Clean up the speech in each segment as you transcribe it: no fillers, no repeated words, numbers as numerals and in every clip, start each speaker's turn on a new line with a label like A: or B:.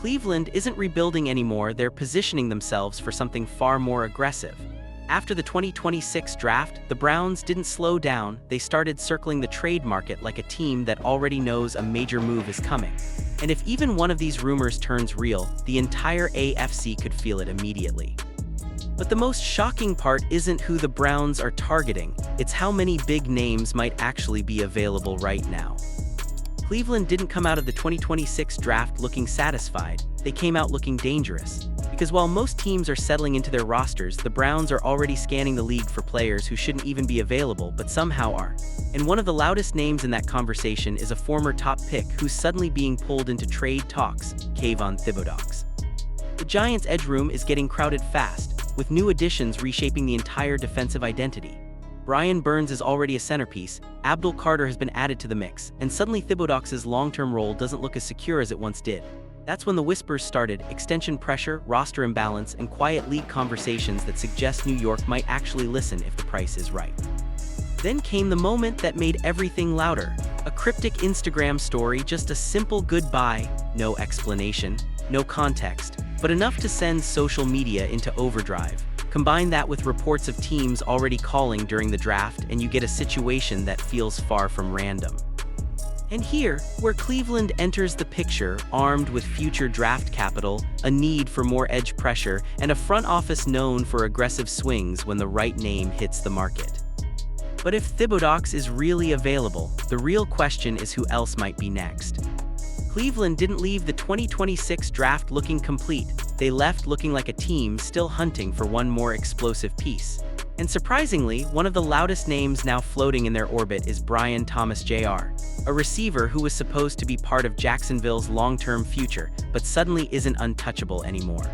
A: Cleveland isn't rebuilding anymore, they're positioning themselves for something far more aggressive. After the 2026 draft, the Browns didn't slow down, they started circling the trade market like a team that already knows a major move is coming. And if even one of these rumors turns real, the entire AFC could feel it immediately. But the most shocking part isn't who the Browns are targeting, it's how many big names might actually be available right now. Cleveland didn't come out of the 2026 draft looking satisfied, they came out looking dangerous. Because while most teams are settling into their rosters, the Browns are already scanning the league for players who shouldn't even be available but somehow are. And one of the loudest names in that conversation is a former top pick who's suddenly being pulled into trade talks, Kayvon Thibodeaux. The Giants' edge room is getting crowded fast, with new additions reshaping the entire defensive identity. Brian Burns is already a centerpiece, Abdul Carter has been added to the mix, and suddenly Thibodeaux' long-term role doesn't look as secure as it once did. That's when the whispers started, extension pressure, roster imbalance, and quiet league conversations that suggest New York might actually listen if the price is right. Then came the moment that made everything louder. A cryptic Instagram story, just a simple goodbye, no explanation, no context, but enough to send social media into overdrive. Combine that with reports of teams already calling during the draft, and you get a situation that feels far from random. And here, where Cleveland enters the picture, armed with future draft capital, a need for more edge pressure, and a front office known for aggressive swings when the right name hits the market. But if Thibodeaux is really available, the real question is who else might be next. Cleveland didn't leave the 2026 draft looking complete, they left looking like a team still hunting for one more explosive piece. And surprisingly, one of the loudest names now floating in their orbit is Brian Thomas Jr., a receiver who was supposed to be part of Jacksonville's long-term future, but suddenly isn't untouchable anymore.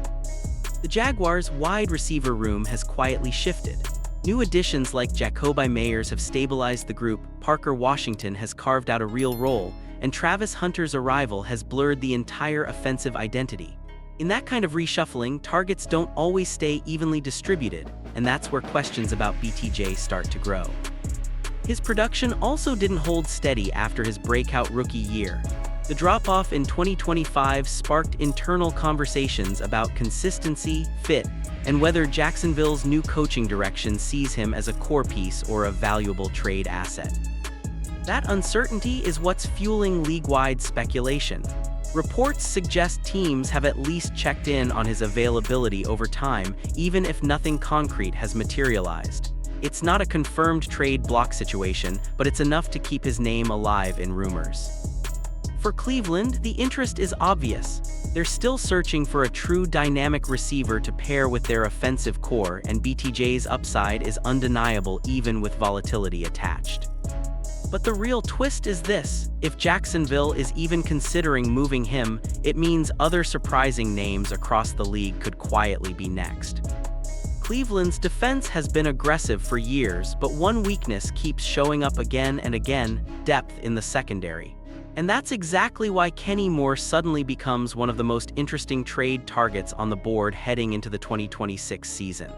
A: The Jaguars' wide receiver room has quietly shifted. New additions like Jacoby Meyers have stabilized the group, Parker Washington has carved out a real role, and Travis Hunter's arrival has blurred the entire offensive identity. In that kind of reshuffling, targets don't always stay evenly distributed, and that's where questions about BTJ start to grow. His production also didn't hold steady after his breakout rookie year. The drop-off in 2025 sparked internal conversations about consistency, fit, and whether Jacksonville's new coaching direction sees him as a core piece or a valuable trade asset. That uncertainty is what's fueling league-wide speculation. Reports suggest teams have at least checked in on his availability over time, even if nothing concrete has materialized. It's not a confirmed trade block situation, but it's enough to keep his name alive in rumors. For Cleveland, the interest is obvious. They're still searching for a true dynamic receiver to pair with their offensive core, and BTJ's upside is undeniable even with volatility attached. But the real twist is this: if Jacksonville is even considering moving him, it means other surprising names across the league could quietly be next. Cleveland's defense has been aggressive for years, but one weakness keeps showing up again and again: depth in the secondary. And that's exactly why Kenny Moore suddenly becomes one of the most interesting trade targets on the board heading into the 2026 season.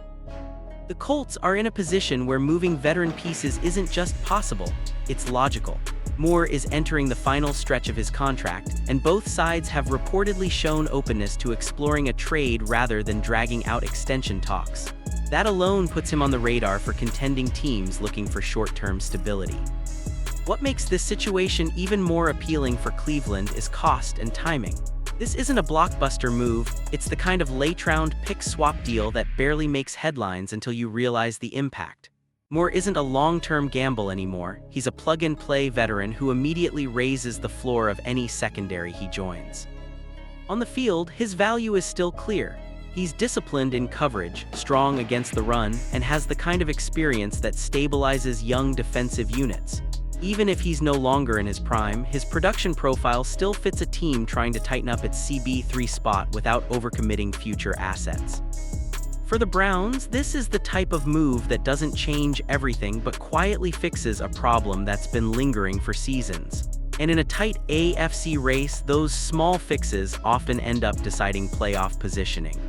A: The Colts are in a position where moving veteran pieces isn't just possible, it's logical. Moore is entering the final stretch of his contract, and both sides have reportedly shown openness to exploring a trade rather than dragging out extension talks. That alone puts him on the radar for contending teams looking for short-term stability. What makes this situation even more appealing for Cleveland is cost and timing. This isn't a blockbuster move, it's the kind of late-round pick-swap deal that barely makes headlines until you realize the impact. Moore isn't a long-term gamble anymore, he's a plug-and-play veteran who immediately raises the floor of any secondary he joins. On the field, his value is still clear. He's disciplined in coverage, strong against the run, and has the kind of experience that stabilizes young defensive units. Even if he's no longer in his prime, his production profile still fits a team trying to tighten up its CB3 spot without overcommitting future assets. For the Browns, this is the type of move that doesn't change everything but quietly fixes a problem that's been lingering for seasons. And in a tight AFC race, those small fixes often end up deciding playoff positioning.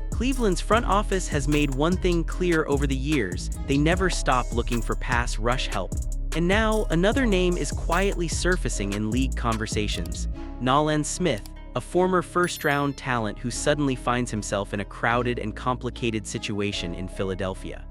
A: Cleveland's front office has made one thing clear over the years: they never stop looking for pass rush help. And now, another name is quietly surfacing in league conversations: Nolan Smith, a former first-round talent who suddenly finds himself in a crowded and complicated situation in Philadelphia.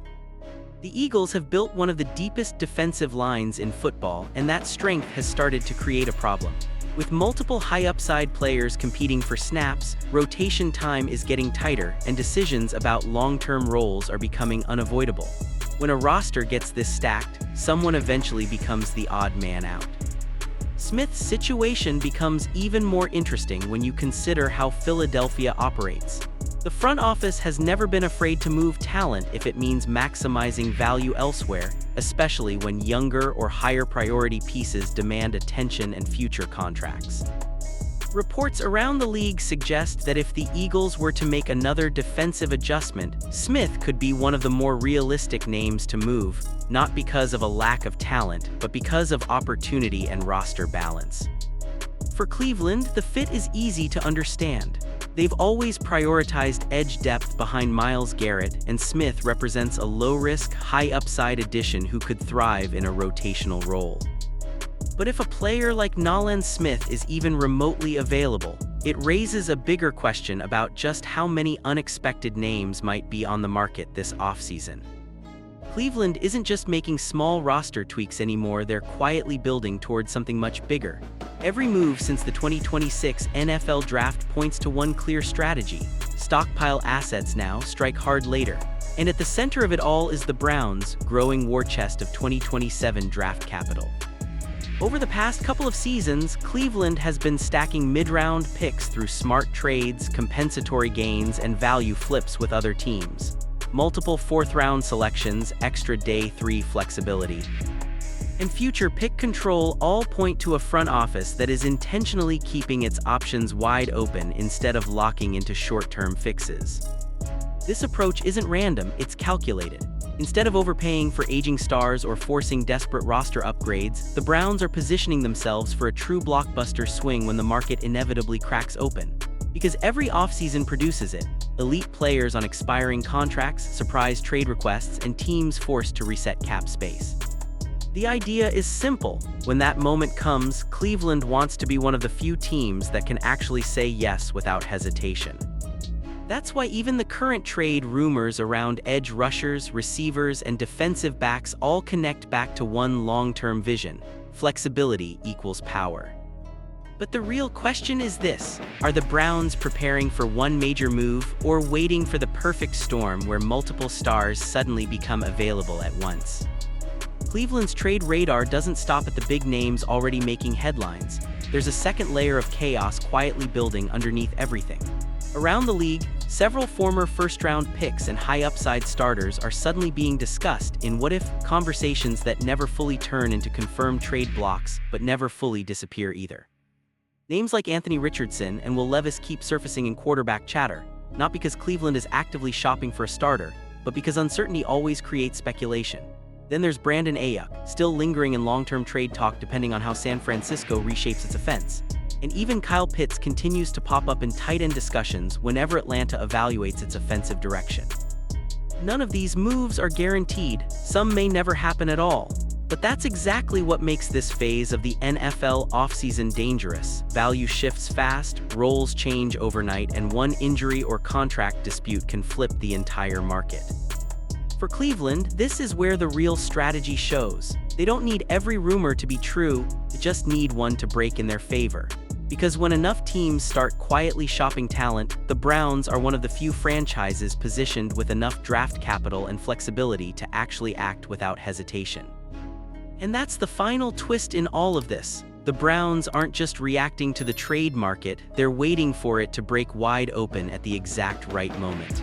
A: The Eagles have built one of the deepest defensive lines in football, and that strength has started to create a problem. With multiple high-upside players competing for snaps, rotation time is getting tighter, and decisions about long-term roles are becoming unavoidable. When a roster gets this stacked, someone eventually becomes the odd man out. Smith's situation becomes even more interesting when you consider how Philadelphia operates. The front office has never been afraid to move talent if it means maximizing value elsewhere, especially when younger or higher priority pieces demand attention and future contracts. Reports around the league suggest that if the Eagles were to make another defensive adjustment, Smith could be one of the more realistic names to move, not because of a lack of talent, but because of opportunity and roster balance. For Cleveland, the fit is easy to understand. They've always prioritized edge depth behind Myles Garrett, and Smith represents a low-risk, high-upside addition who could thrive in a rotational role. But if a player like Nolan Smith is even remotely available, it raises a bigger question about just how many unexpected names might be on the market this offseason. Cleveland isn't just making small roster tweaks anymore, they're quietly building towards something much bigger. Every move since the 2026 NFL Draft points to one clear strategy: stockpile assets now, strike hard later. And at the center of it all is the Browns' growing war chest of 2027 draft capital. Over the past couple of seasons, Cleveland has been stacking mid-round picks through smart trades, compensatory gains, and value flips with other teams. Multiple fourth-round selections, extra day 3 flexibility, and future pick control all point to a front office that is intentionally keeping its options wide open instead of locking into short-term fixes. This approach isn't random, it's calculated. Instead of overpaying for aging stars or forcing desperate roster upgrades, the Browns are positioning themselves for a true blockbuster swing when the market inevitably cracks open. Because every offseason produces it: elite players on expiring contracts, surprise trade requests, and teams forced to reset cap space. The idea is simple. When that moment comes, Cleveland wants to be one of the few teams that can actually say yes without hesitation. That's why even the current trade rumors around edge rushers, receivers, and defensive backs all connect back to one long-term vision: flexibility equals power. But the real question is this: are the Browns preparing for one major move, or waiting for the perfect storm where multiple stars suddenly become available at once? Cleveland's trade radar doesn't stop at the big names already making headlines. There's a second layer of chaos quietly building underneath everything. Around the league, several former first-round picks and high-upside starters are suddenly being discussed in what-if conversations that never fully turn into confirmed trade blocks but never fully disappear either. Names like Anthony Richardson and Will Levis keep surfacing in quarterback chatter, not because Cleveland is actively shopping for a starter, but because uncertainty always creates speculation. Then there's Brandon Ayuk, still lingering in long-term trade talk depending on how San Francisco reshapes its offense. And even Kyle Pitts continues to pop up in tight end discussions whenever Atlanta evaluates its offensive direction. None of these moves are guaranteed, some may never happen at all. But that's exactly what makes this phase of the NFL offseason dangerous. Value shifts fast, roles change overnight, and one injury or contract dispute can flip the entire market. For Cleveland, this is where the real strategy shows. They don't need every rumor to be true, they just need one to break in their favor. Because when enough teams start quietly shopping talent, the Browns are one of the few franchises positioned with enough draft capital and flexibility to actually act without hesitation. And that's the final twist in all of this. The Browns aren't just reacting to the trade market, they're waiting for it to break wide open at the exact right moment.